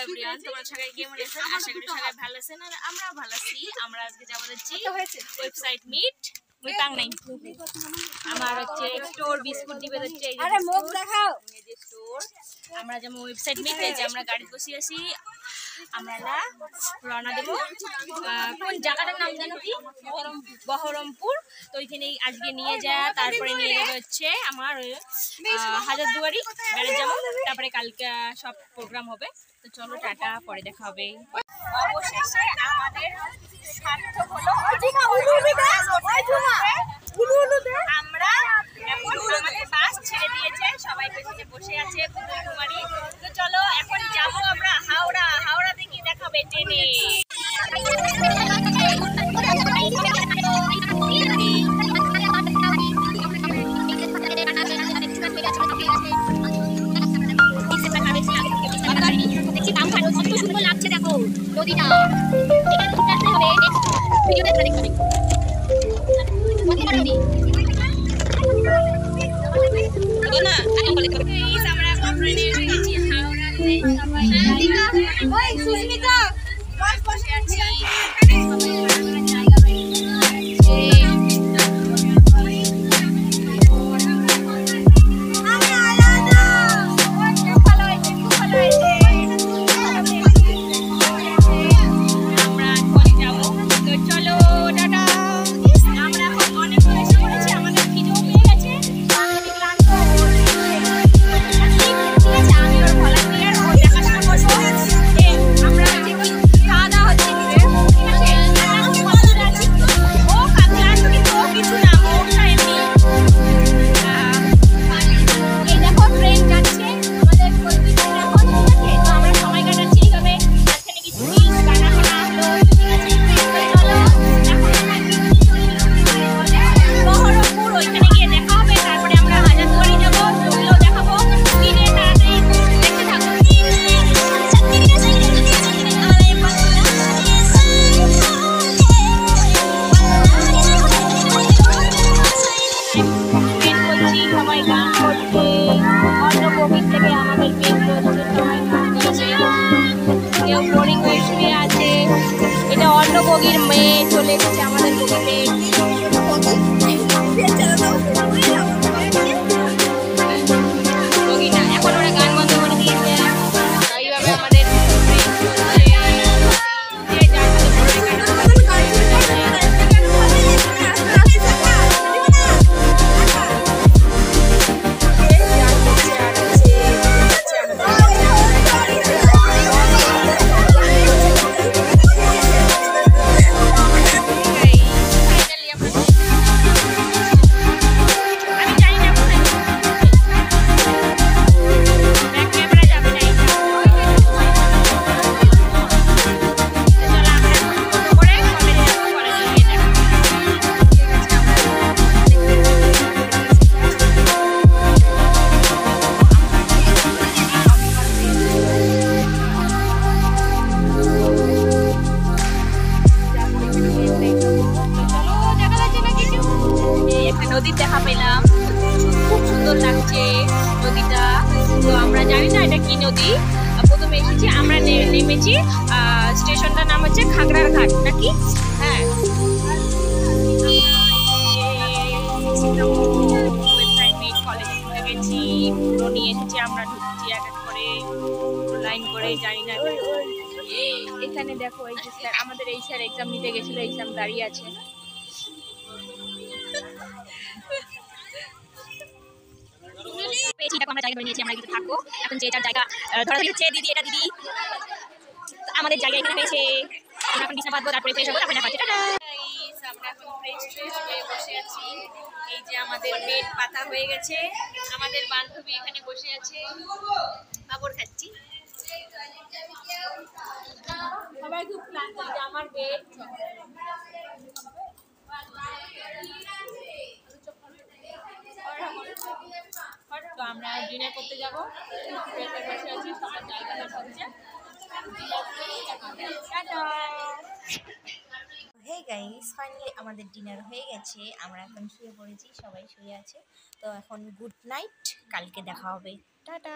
Everyone, তোমরা সবাই কেমন আছেন? আশা করি সবাই ভালো আছেন আর আমরাও ভালো আছি। আমরা আজকে যাব যাচ্ছি ওয়েবসাইট মিট মুই পাং নাই। আমার হচ্ছে স্টোর বিস্কুট দিবে হচ্ছে এই যে আরে মুখ দেখাও এই যে স্টোর। আমরা যেমন ওয়েবসাইট মিট এই যে আমরা গাড়ি বসে আছি। আমরা রওনা দেব কোন জায়গাটার নাম জানো কি? বহরমপুর। তো ওইখানেই আজকে নিয়ে যায়, তারপরে নিয়ে যাবে হচ্ছে আমার হাজারদুয়ারি বেড়ে যাবো, তারপরে কালকে সব প্রোগ্রাম হবে। তো চলো টাটা, পরে দেখা হবে। অবশেষে আমাদের সার্থক হলো। আমরা এখন আমাদের বাস ছেড়ে দিয়েছে, সবাই পেছনে বসে আছে পুতুল কুমারী। তো চলো এখন যাবো আমরা হাওড়া। হাওড়া থেকে দেখাবে ট্রেনে। লাগছে দেখো নদীটা, সুস্মিতা বসে আছি। এটা অন্য বগির মেয়ে চলে এসেছে আমাদের বগিতে। বগি না, এখন ওরা গান বন্ধ করে দিয়েছে। এইভাবে আমাদের নদীর দেখা পেলাম, খুব সুন্দর লাগছে নদীটা। তো আমরা জানি না এটা কি নদী, প্রথমে এসেছি আমরা নেমেছি স্টেশনটার নাম হচ্ছে খাগড়ার ঘাট নাকি। হ্যাঁ, কলেজে গেছি, পুরো নিয়ে এসেছি আমরা, ঢুকছি এক এক করে লাইন করে, জানি না। এখানে দেখো এই যে স্যার, আমাদের এই স্যার এক্সাম নিতে গেছিল, এই স্যার দাঁড়িয়ে আছে। আমরা জায়গা নিয়েছি, আমরা কিন্তু থাকবো এখন। যে যার জায়গা ধরা হচ্ছে, দিদি এটা দিদি আমাদের জায়গা এখানে পেয়েছে। আমরা এখন বিছানা পাতবো, তারপরে ফ্রেশ হবো, তারপরে পাচ্ছি। আমরা এখন ফ্রেশ হয়ে বসে আছি। এই যে আমাদের বেড পাতা হয়ে গেছে, আমাদের বান্ধবী এখানে বসে আছে, পাপড় খাচ্ছি। সবাই খুব ক্লান্ত, যে আমার বেড। তো আমরা ডিনার করতে যাবো, বসে আছি, সবার জায়গাটা হচ্ছে। হে গাইস, ফাইনালি আমাদের ডিনার হয়ে গেছে, আমরা এখন শুয়ে পড়েছি, সবাই শুয়ে আছে। তো এখন গুড নাইট, কালকে দেখা হবে, টাটা।